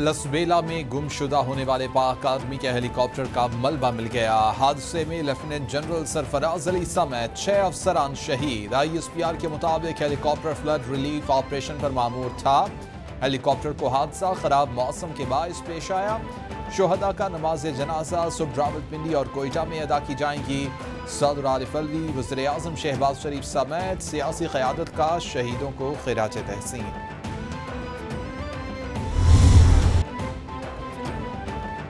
लसबेला में गुमशुदा होने वाले पाक आर्मी के हेलीकॉप्टर का मलबा मिल गया। हादसे में लेफ्टिनेंट जनरल सरफराज अली समेत 6 अफसरान शहीद। ISPR के मुताबिक हेलीकॉप्टर फ्लड रिलीफ ऑपरेशन पर मामूर था। हेलीकॉप्टर को हादसा खराब मौसम के बायस पेश आया। शोहदा का नमाज जनाजा सुबह रावलपिंडी और कोयटा में अदा की जाएंगी। सदर आरिफ अलवी, वज़ीर आज़म शहबाज शरीफ समेत सियासी क़यादत का शहीदों को खिराज तहसीन।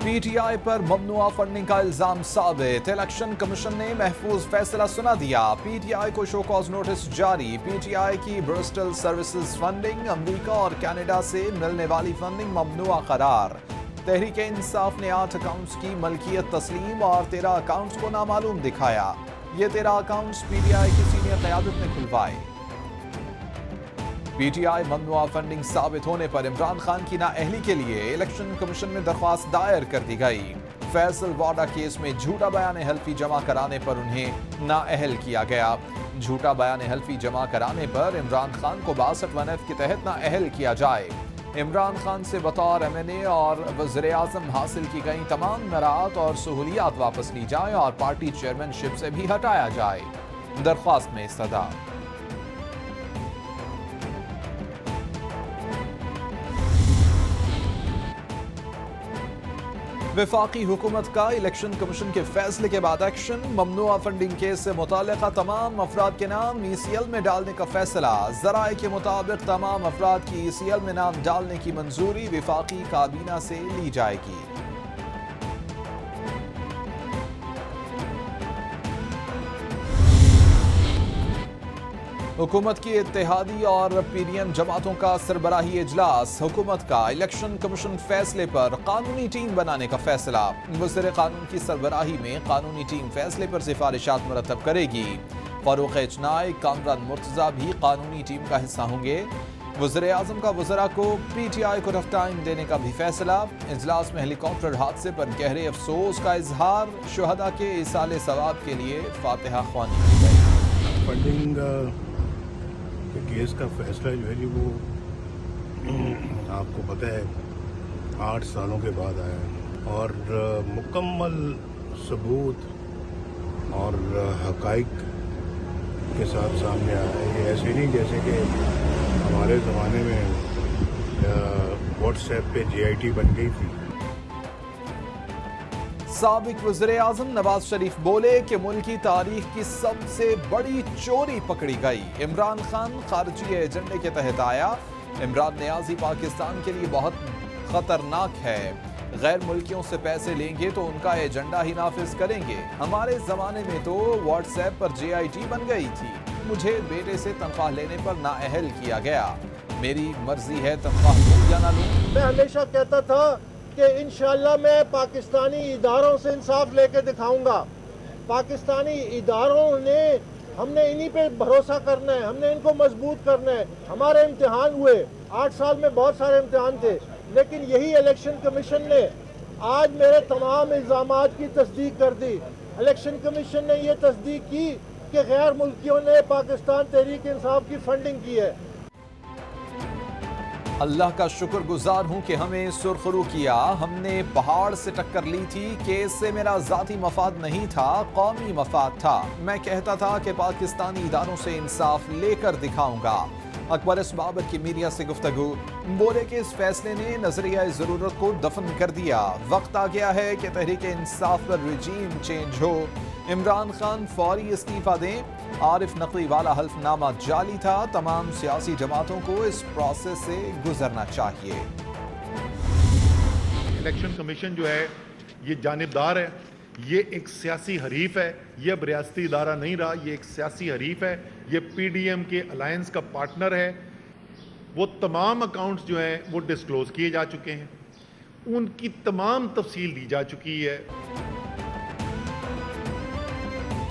PTI पर ममनुआ फंडिंग का इल्जाम साबित। इलेक्शन कमीशन ने महफूज फैसला सुना दिया। PTI को शो कॉज नोटिस जारी। PTI की ब्रिस्टल सर्विसेज फंडिंग, अमेरिका और कनाडा से मिलने वाली फंडिंग ममनुआ करार। तहरीक इंसाफ ने 8 अकाउंट्स की मलकियत तस्लीम और 13 अकाउंट्स को नामालूम दिखाया। ये 13 अकाउंट्स PTI की सीनियर क़यादत ने खुलवाए। PTI ममनुआ फंडिंग साबित होने पर इमरान खान की नाअहली के लिए इलेक्शन कमीशन में दरख्वास्त दायर कर दी गई। फैसल वाडा केस में झूठा बयान हल्फी जमा कराने पर उन्हें नाअहल किया गया। झूठा बयान हल्फी जमा कराने पर इमरान खान को 62(1) के तहत नाअहल किया जाए। इमरान खान से बतौर MNA और वज़ीर आज़म हासिल की गई तमाम नरात और सहूलियात वापस ली जाए और पार्टी चेयरमैनशिप से भी हटाया जाए। दरख्वास्त में इस्तदा। वफाकी हुकूमत का इलेक्शन कमीशन के फैसले के बाद एक्शन। ममनुआ फंडिंग केस से मुताल्लिक़ तमाम अफराद के नाम ECL में डालने का फैसला। ज़राए के मुताबिक तमाम अफराद की ECL में नाम डालने की मंजूरी वफाकी काबीना से ली जाएगी। हुकूमत की इत्तेहादी और PDM जमातों का सरबराही इजलास। हुकूमत का इलेक्शन कमीशन फैसले पर कानूनी टीम बनाने का फैसला। वज़ीर कानून की सरबराही में कानूनी टीम फैसले पर सिफारिशात मुरतब करेगी। फारूक इजनाई, कामरान मुर्तज़ा भी कानूनी टीम का हिस्सा होंगे। वज़ीर आज़म का वज़रा को PTI को रफ़ टाइम देने का भी फैसला। इजलास में हेलीकॉप्टर हादसे पर गहरे अफसोस का इजहार। शोहदा के इसाले सवाब के लिए फातिहा ख्वानी की गई। फंडिंग केस का फैसला जो है जी वो आपको पता है 8 सालों के बाद आया है और मुकम्मल सबूत और हकाइक के साथ सामने आया है। ये ऐसे नहीं जैसे कि हमारे ज़माने में WhatsApp पे JIT बन गई थी। साबिक वज़ीर आज़म नवाज शरीफ बोले कि मुल्क की तारीख की सबसे बड़ी चोरी पकड़ी गई। इमरान खान खारजी एजेंडे के तहत आया। इमरान नियाज़ी पाकिस्तान के लिए बहुत खतरनाक है। गैर मुल्कियों से पैसे लेंगे तो उनका एजेंडा ही नाफिज करेंगे। हमारे ज़माने में तो WhatsApp पर JIT बन गई थी। मुझे बेटे से तनख्वाह लेने पर नाअहल किया गया। मेरी मर्जी है तनख्वाह लूं या ना लूं। मैं हमेशा कहता था कि इंशाअल्लाह मैं पाकिस्तानी इदारों से इंसाफ लेके दिखाऊंगा। पाकिस्तानी इदारों ने हमने इन्हीं पे भरोसा करना है, हमने इनको मजबूत करना है। हमारे इम्तिहान हुए 8 साल में, बहुत सारे इम्तिहान थे, लेकिन यही इलेक्शन कमीशन ने आज मेरे तमाम इल्ज़ामात की तस्दीक कर दी। इलेक्शन कमीशन ने ये तस्दीक की कि गैर मुल्कियों ने पाकिस्तान तहरीक इंसाफ की फंडिंग की है। अल्लाह का शुक्रगुजार हूँ कि हमें सुरखरू किया। हमने पहाड़ से टक्कर ली थी कि इससे मेरा ज़ाती मफाद नहीं था, कौमी मफाद था। मैं कहता था कि पाकिस्तानी इदारों से इंसाफ लेकर दिखाऊंगा। अकबर बाबर की मीडिया से गुफ्तगू। बोले कि इस फैसले ने नजरिया ज़रूरत को दफन कर दिया। वक्त आ गया है कि तहरीक इंसाफ पर रजीम चेंज हो। इमरान खान फौरी इस्तीफा दें। आरिफ नकवी वाला हल्फनामा जाली था। तमाम सियासी जमातों को इस प्रोसेस से गुजरना चाहिए। इलेक्शन कमीशन जो है ये जानिबदार है, ये एक सियासी हरीफ है। ये अब रियासती इदारा नहीं रहा, ये एक सियासी हरीफ है। ये PDM के अलायंस का पार्टनर है। वो तमाम अकाउंट्स जो हैं वो डिस्क्लोज किए जा चुके हैं, उनकी तमाम तफसील दी जा चुकी है।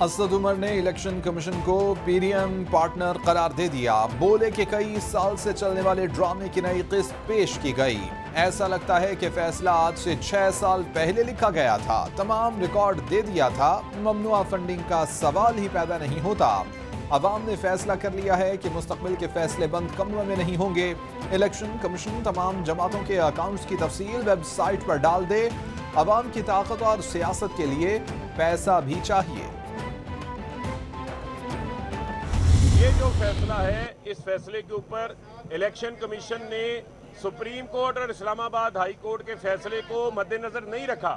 असद उमर ने इलेक्शन कमीशन को PDM पार्टनर करार दे दिया। बोले कि कई साल से चलने वाले ड्रामे की नई किस्त पेश की गई। ऐसा लगता है कि फैसला आज से 6 साल पहले लिखा गया था। तमाम रिकॉर्ड दे दिया था। ममनुआ फंडिंग का सवाल ही पैदा नहीं होता। अवाम ने फैसला कर लिया है कि मुस्तकबिल के फैसले बंद कमरों में नहीं होंगे। इलेक्शन कमीशन तमाम जमातों के अकाउंट्स की तफसील वेबसाइट पर डाल दे। अवाम की ताकत और सियासत के लिए पैसा भी चाहिए। ये जो फैसला है, इस फैसले के ऊपर इलेक्शन कमीशन ने सुप्रीम कोर्ट और इस्लामाबाद हाई कोर्ट के फैसले को मद्देनजर नहीं रखा,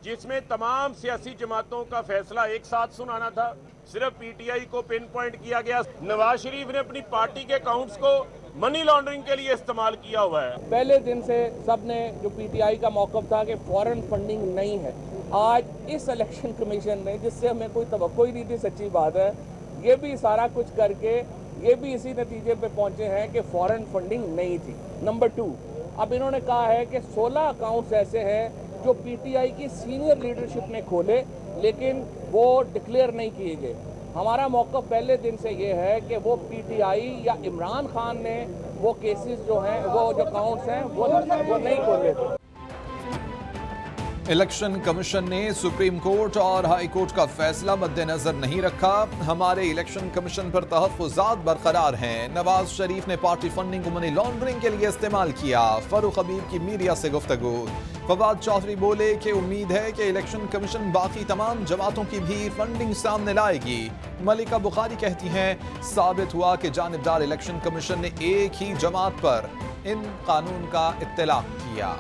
जिसमें तमाम सियासी जमातों का फैसला एक साथ सुनाना था। सिर्फ पीटीआई को पिन पॉइंट किया गया। नवाज शरीफ ने अपनी पार्टी के अकाउंट्स को मनी लॉन्ड्रिंग के लिए इस्तेमाल किया हुआ है। पहले दिन से सबने जो पीटीआई का मौक़िफ़ था कि फॉरेन फंडिंग नहीं है, आज इस इलेक्शन कमीशन ने, जिससे हमें कोई तवक्को ही नहीं थी, सच्ची बात है, ये भी सारा कुछ करके ये भी इसी नतीजे पे पहुंचे हैं कि फॉरेन फंडिंग नहीं थी। नंबर 2, अब इन्होंने कहा है कि 16 अकाउंट्स ऐसे हैं जो पीटीआई की सीनियर लीडरशिप ने खोले लेकिन वो डिक्लेयर नहीं किए गए। हमारा मौक़िफ़ पहले दिन से ये है कि वो पीटीआई या इमरान खान ने वो केसेस जो हैं, वो जो अकाउंट्स हैं वो नहीं खोले थे। इलेक्शन कमीशन ने सुप्रीम कोर्ट और हाई कोर्ट का फैसला मद्देनजर नहीं रखा। हमारे इलेक्शन कमीशन पर तहफ़्फ़ुज़ात बरकरार हैं। नवाज शरीफ ने पार्टी फंडिंग को मनी लॉन्ड्रिंग के लिए इस्तेमाल किया। फरूख हबीब की मीडिया से गुफ्तगू। फवाद चौधरी बोले कि उम्मीद है कि इलेक्शन कमीशन बाकी तमाम जमातों की भी फंडिंग सामने लाएगी। मलिका बुखारी कहती हैं, साबित हुआ कि जानिबदार इलेक्शन कमीशन ने एक ही जमात पर इन कानून का इत्तलाक किया।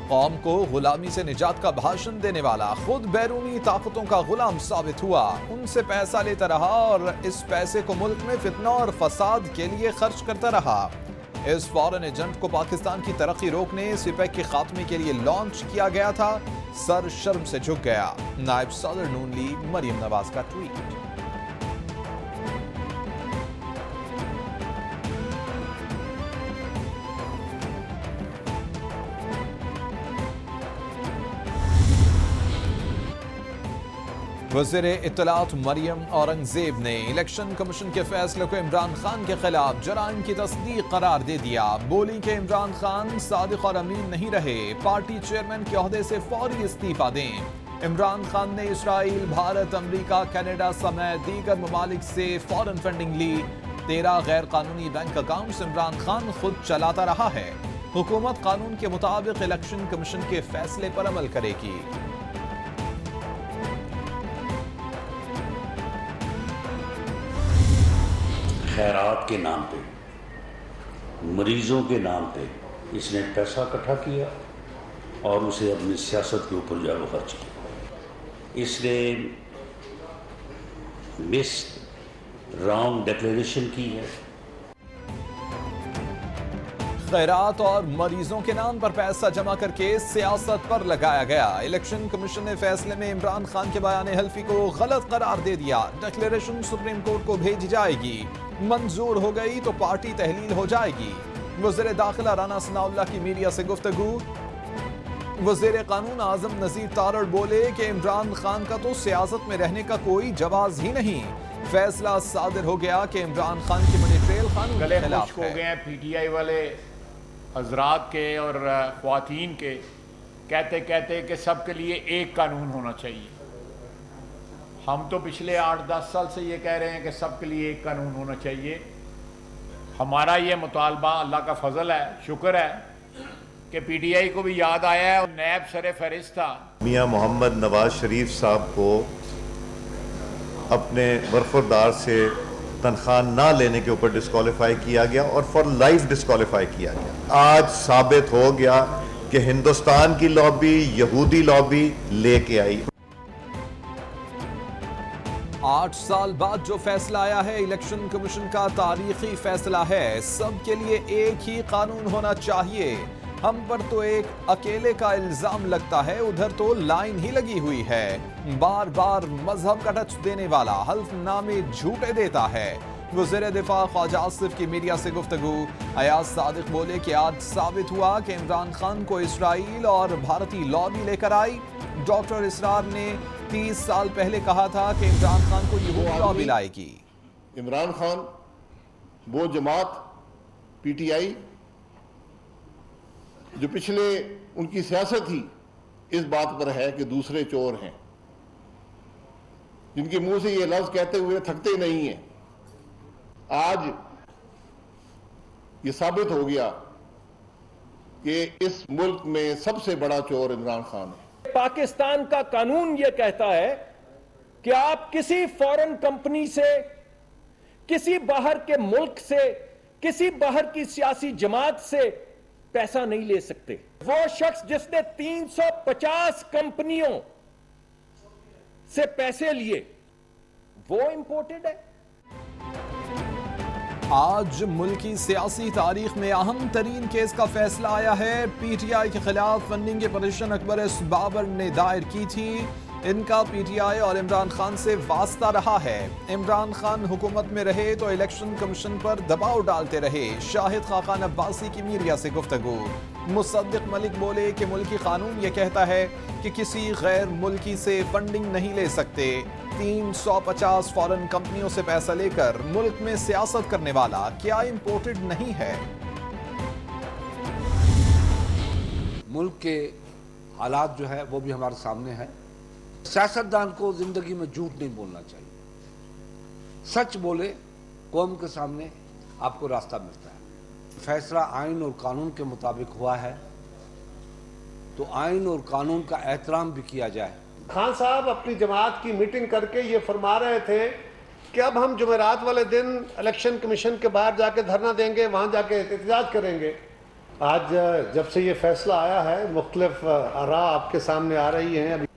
कौम को गुलामी से निजात का भाषण देने वाला खुद बैरूनी ताकतों का गुलाम साबित हुआ। उनसे पैसा लेता रहा और इस पैसे को मुल्क में फितना और फसाद के लिए खर्च करता रहा। इस फॉरेन एजेंट को पाकिस्तान की तरक्की रोकने, सिपैक के खात्मे के लिए लॉन्च किया गया था। सर शर्म से झुक गया। नायब सदर नून लीग मरियम नवाज का ट्वीट। वज़ीर इत्तलात मरियम औरंगजेब ने इलेक्शन कमीशन के फैसले को इमरान खान के खिलाफ जराइम की तस्दीक करार दे दिया। बोली कि इमरान खान सादिक और अमीन नहीं रहे, पार्टी चेयरमैन के ओहदे से फौरी इस्तीफा दें। इमरान खान ने इसराइल, भारत, अमेरिका, कनाडा समेत दीगर ममालिक से फॉरेन फंडिंग ली। 13 गैर कानूनी बैंक अकाउंट्स इमरान खान खुद चलाता रहा है। हुकूमत कानून के मुताबिक इलेक्शन कमीशन के फैसले पर अमल करेगी। खैरात के नाम पे, मरीजों के नाम पे इसने पैसा इकट्ठा किया और उसे अपनी सियासत के ऊपर जो खर्च किया। इसने मिस रॉन्ग डिक्लेरेशन की है। खैरात और मरीजों के नाम पर पैसा जमा करके सियासत पर लगाया गया। इलेक्शन कमीशन ने फैसले में इमरान खान के बयान हल्फी को गलत करार दे दिया। डिक्लेरेशन सुप्रीम कोर्ट को भेजी जाएगी। मंजूर हो गई तो पार्टी तहलील हो जाएगी। वज़ीर दाखिला राना सनाउल्लाह की मीडिया से गुफ्तगू। वज़ीर कानून आजम नज़ीर तारड़ बोले कि इमरान खान का तो सियासत में रहने का कोई जवाज ही नहीं। फैसला सादिर हो गया कि इमरान खान की मनी ट्रेल कानून के खिलाफ हो गए हैं। पीटीआई वाले हजरात के और ख्वातीन के कहते कहते कि सबके लिए एक कानून होना चाहिए। हम तो पिछले 8-10 साल से ये कह रहे हैं कि सबके लिए एक कानून होना चाहिए। हमारा ये मुतालबा अल्लाह का फजल है, शुक्र है कि पीटीआई को भी याद आया है और नैब सरे फहरिस्त था। मियां मोहम्मद नवाज शरीफ साहब को अपने बरखुरदार से तनख्वाह ना लेने के ऊपर डिस्क्वालीफाई किया गया और फॉर लाइफ डिस्क्वालीफाई किया गया। आज साबित हो गया कि हिंदुस्तान की लॉबी यहूदी लॉबी लेके आई। 8 साल बाद जो फैसला आया है इलेक्शन कमीशन का तारीखी फैसला है। सबके लिए एक ही कानून होना चाहिए। हम पर तो एक अकेले का इल्जाम लगता है, उधर तो लाइन ही लगी हुई है। बार बार मजहब का टच देने वाला हल्फनामे झूठे देता है। वज़ीर दिफा ख्वाजा आसिफ की मीडिया से गुफ्तगू। अयाज सादिक बोले कि आज साबित हुआ कि इमरान खान को इसराइल और भारतीय लॉबी लेकर आई। डॉक्टर इसरार ने 30 साल पहले कहा था कि इमरान खान को यहूदी लॉबी लाएगी। इमरान खान, वो जमात पीटीआई जो पिछले उनकी सियासत ही इस बात पर है कि दूसरे चोर हैं, जिनके मुंह से ये लफ्ज कहते हुए थकते नहीं हैं, आज ये साबित हो गया कि इस मुल्क में सबसे बड़ा चोर इमरान खान है। पाकिस्तान का कानून यह कहता है कि आप किसी फॉरेन कंपनी से, किसी बाहर के मुल्क से, किसी बाहर की सियासी जमात से पैसा नहीं ले सकते। वो शख्स जिसने 350 कंपनियों से पैसे लिए, वो इंपोर्टेड है। आज मुल्की सियासी तारीख में अहम तरीन केस का फैसला आया है। पीटीआई के खिलाफ फंडिंग की पिटीशन अकबर एस बाबर ने दायर की थी। इनका पीटीआई और इमरान खान से वास्ता रहा है। इमरान खान हुकूमत में रहे तो इलेक्शन कमीशन पर दबाव डालते रहे। शाहिद खाकान अब्बासी की मीडिया से गुफ्तगू। मुसद्दिक मलिक बोले कि मुल्की कानून ये कहता है कि किसी गैर मुल्की से फंडिंग नहीं ले सकते। 350 फॉरेन कंपनियों से पैसा लेकर मुल्क में सियासत करने वाला क्या इंपोर्टेड नहीं है? मुल्क के हालात जो है वो भी हमारे सामने है। सियासतदान को जिंदगी में झूठ नहीं बोलना चाहिए। सच बोले, कौम के सामने आपको रास्ता मिलता है। फैसला आइन और कानून के मुताबिक हुआ है तो आइन और कानून का एहतराम भी किया जाए। खान साहब अपनी जमात की मीटिंग करके ये फरमा रहे थे कि अब हम जुमेरात वाले दिन इलेक्शन कमीशन के बाहर जाके धरना देंगे, वहां जाके एहतजाज करेंगे। आज जब से ये फैसला आया है, मुख्तलिफ आरा आपके सामने आ रही हैं।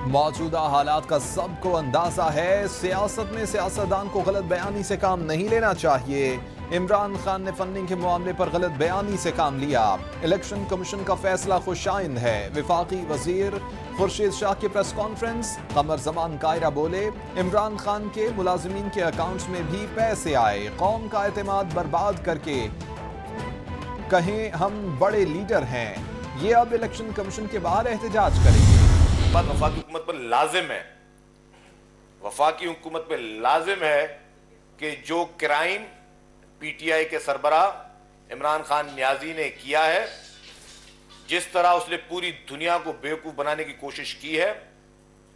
मौजूदा हालात का सबको अंदाजा है। सियासत में सियासतदान को गलत बयानी से काम नहीं लेना चाहिए। इमरान खान ने फंडिंग के मामले पर गलत बयानी से काम लिया। इलेक्शन कमीशन का फैसला खुशाइंद है। वफाकी वजीर खुर्शीद शाह की प्रेस कॉन्फ्रेंस। कमर जमान कायरा बोले, इमरान खान के मुलाजिमीन के अकाउंट्स में भी पैसे आए। कौम का एतमाद बर्बाद करके कहें हम बड़े लीडर हैं। ये अब इलेक्शन कमीशन के बाहर एहतजाज करेंगे। वफाकी हुकूमत पर लाजिम है, वफाकी हुकूमत पर लाजिम है कि जो क्राइम पीटीआई के सरबरा इमरान खान नियाजी ने किया है, जिस तरह उसने पूरी दुनिया को बेवकूफ बनाने की कोशिश की है,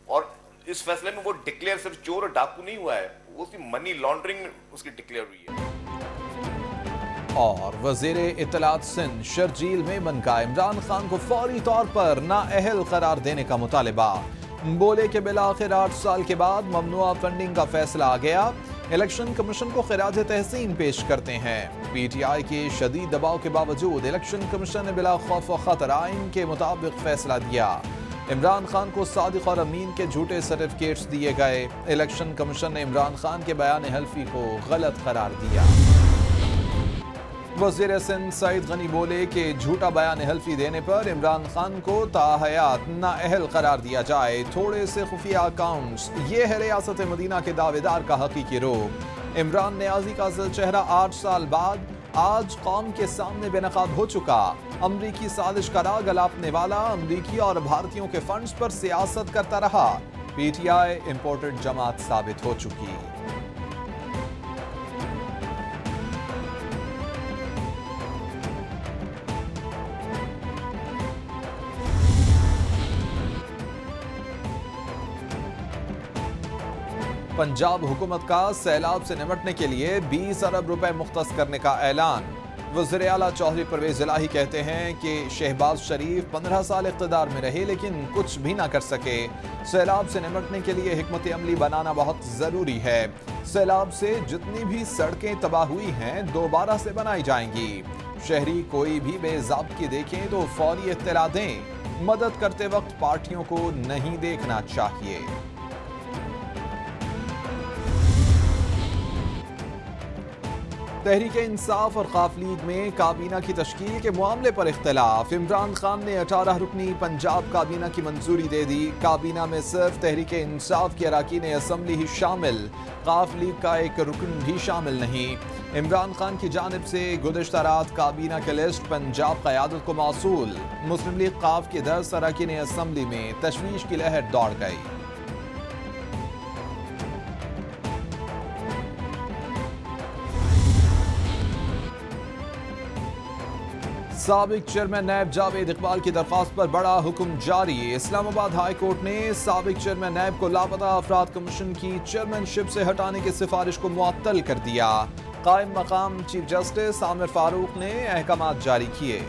और इस फैसले में वो डिक्लेयर सिर्फ चोर और डाकू नहीं हुआ है, वो उसकी मनी लॉन्ड्रिंग उसकी डिक्लेयर हुई है। और वज़ीरे इत्तलात सिंध शर्जील मेमन का इमरान खान को फौरी तौर पर नाअहल करार देने का मुतालिबा। बोले कि बिलाखिर 8 साल के बाद ममनुआ फंडिंग का फैसला आ गया। इलेक्शन कमीशन को खिराज तहसीन पेश करते हैं। पीटीआई के शदीद दबाव के बावजूद इलेक्शन कमीशन ने बिला खौफ व खतर आइन के मुताबिक फैसला दिया। इमरान खान को सादिक और अमीन के झूठे सर्टिफिकेट्स दिए गए। इलेक्शन कमीशन ने इमरान खान के बयान हल्फी को गलत करार दिया। वज़ीर सिंध सईद गनी बोले कि झूठा बयान हल्फी देने पर इमरान खान को ताहयात नाअहल करार दिया जाए। थोड़े से खुफिया अकाउंट्स, ये है रियासत मदीना के दावेदार का हकीकी रूप। इमरान नियाजी का असल चेहरा 8 साल बाद आज कौम के सामने बेनकाब हो चुका। अमरीकी साजिश का राग अलापने वाला अमरीकी और भारतीयों के फंड्स पर सियासत करता रहा। पीटीआई इंपोर्टेड जमात साबित हो चुकी। पंजाब हुकूमत का सैलाब से निपटने के लिए 20 अरब रुपए मुख्तस करने का ऐलान। वज़ीर आला चौधरी परवेज इलाही कहते हैं कि शहबाज शरीफ 15 साल इक़्तिदार में रहे लेकिन कुछ भी ना कर सके। सैलाब से निपटने के लिए हिकमत अमली बनाना बहुत ज़रूरी है। सैलाब से जितनी भी सड़कें तबाह हुई हैं दोबारा से बनाई जाएंगी। शहरी कोई भी बेज़ाब्ती देखें तो फौरी इत्तला दें। मदद करते वक्त पार्टियों को नहीं देखना चाहिए। तहरीक इंसाफ और खाफ लीग में काबीना की तश्कील के मामले पर इख्तलाफ। इमरान खान ने 18 रुकनी पंजाब काबीना की मंजूरी दे दी। काबीना में सिर्फ तहरीक इंसाफ के अरकान असम्बली ही शामिल, खाफ लीग का एक रुकन भी शामिल नहीं। इमरान खान की जानिब से गुज़िश्ता रात काबीना के लिस्ट पंजाब क़यादत को मौसूल। मुस्लिम लीग खाफ के 10 अरकान असम्बली में तशवीश की लहर दौड़ गई। साबिक चेयरमैन नैब जावेद इकबाल की दरख्वास्त पर बड़ा हुक्म जारी। इस्लामाबाद हाई कोर्ट ने साबिक चेयरमैन नैब को लापता अफराद कमीशन की चेयरमैनशिप से हटाने की सिफारिश को मुअत्तल कर दिया। कायम मकाम चीफ जस्टिस आमिर फारूक ने अहकामात जारी किए।